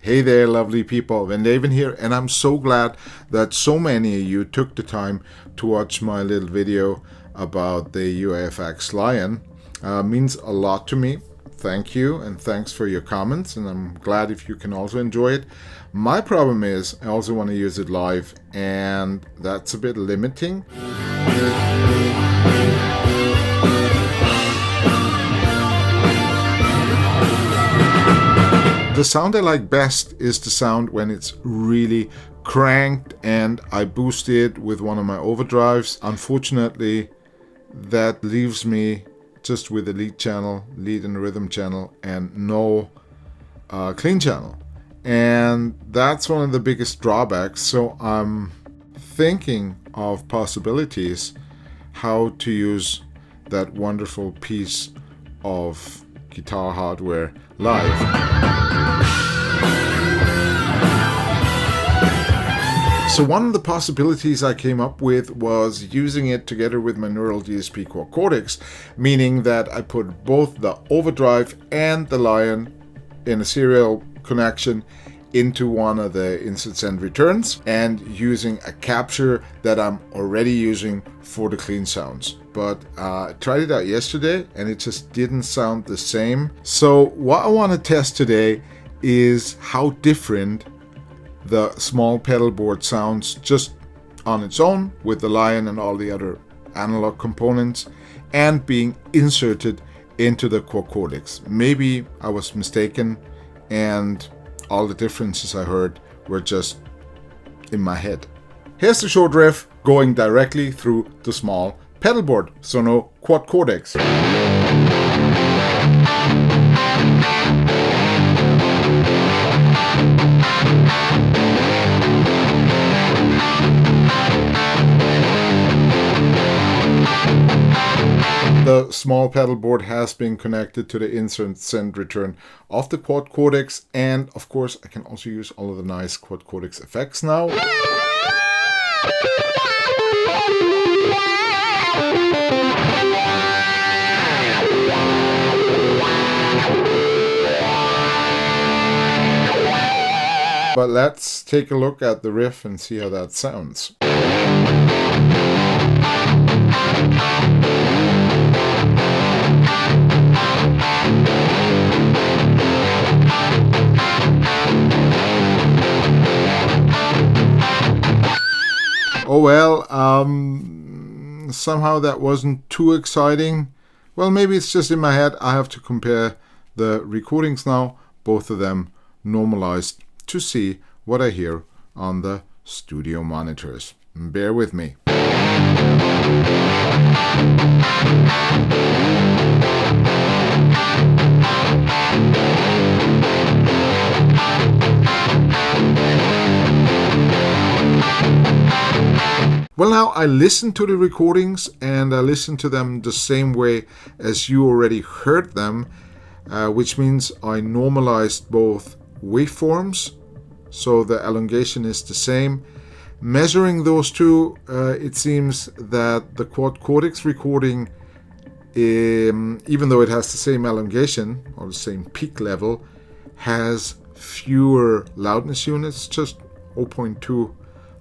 Hey there, lovely people. Van Daven here, and I'm so glad that so many of you took the time to watch my little video about the UAFX Lion. Means a lot to me. Thank you, and thanks for your comments, and I'm glad if you can also enjoy it. My problem is I also want to use it live, and that's a bit limiting. The sound I like best is the sound when it's really cranked and I boost it with one of my overdrives. Unfortunately, that leaves me just with the lead channel, lead and rhythm channel, and no clean channel. And that's one of the biggest drawbacks. So I'm thinking of possibilities how to use that wonderful piece of guitar hardware live. So one of the possibilities I came up with was using it together with my Neural DSP Quad Cortex, meaning that I put both the overdrive and the Lion in a serial connection into one of the insert send returns and using a capture that I'm already using for the clean sounds. But I tried it out yesterday and it just didn't sound the same. So what I want to test today is how different the small pedal board sounds just on its own with the Lion and all the other analog components and being inserted into the Quad Cortex. Maybe I was mistaken and all the differences I heard were just in my head. Here's the short riff going directly through the small pedal board, so no Quad Cortex. The small pedal board has been connected to the insert send return of the Quad Cortex, and of course I can also use all of the nice Quad Cortex effects now. But let's take a look at the riff and see how that sounds. Oh well, somehow that wasn't too exciting. Well, maybe it's just in my head. I have to compare the recordings now, both of them normalized, to see what I hear on the studio monitors. Bear with me. Well, now I listened to the recordings and I listened to them the same way as you already heard them, which means I normalized both waveforms, so the elongation is the same. Measuring those two, it seems that the Quad Cortex recording, even though it has the same elongation or the same peak level, has fewer loudness units, just 0.2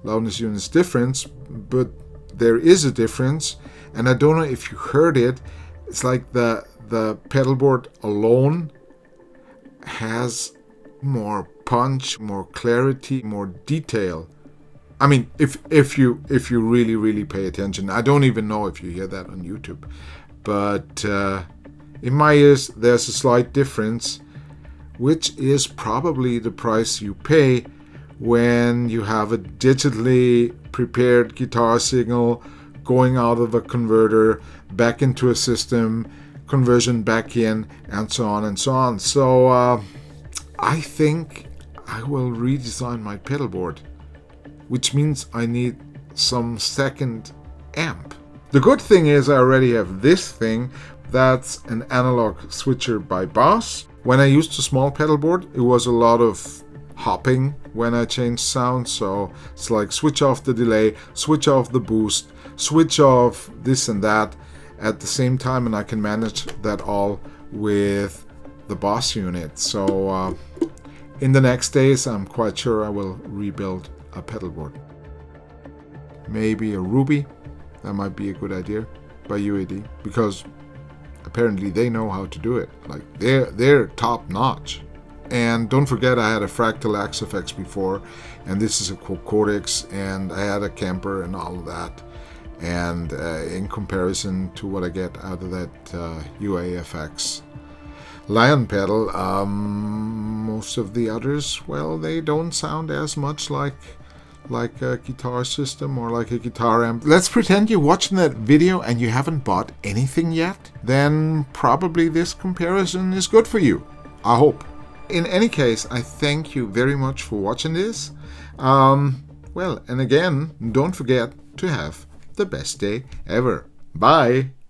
loudness units difference, but there is a difference, and I don't know if you heard it. It's like the pedal board alone has more punch, more clarity, more detail. I mean, if you really pay attention. I don't even know if you hear that on YouTube, but in my ears there's a slight difference, which is probably the price you pay when you have a digitally prepared guitar signal going out of a converter back into a system, conversion back in, and so on and so on. So I think I will redesign my pedal board, which means I need some second amp. The good thing is I already have this thing that's an analog switcher by Boss. When I used the small pedal board, it was a lot of hopping when I changed sound, so it's like switch off the delay, switch off the boost, switch off this and that at the same time, and I can manage that all with the Boss unit. So In the next days, I'm quite sure I will rebuild a pedalboard. Maybe a Ruby, that might be a good idea, by UAD, because apparently they know how to do it. Like they're top notch. And don't forget, I had a Fractal XFX before, and this is a Quad Cortex, and I had a camper and all of that. And in comparison to what I get out of that UAFX Lion pedal, most of the others, well, they don't sound as much like a guitar system or like a guitar amp. Let's pretend you're watching that video and you haven't bought anything yet. Then probably this comparison is good for you. I hope. In any case, I thank you very much for watching this. Well, and again, don't forget to have the best day ever. Bye.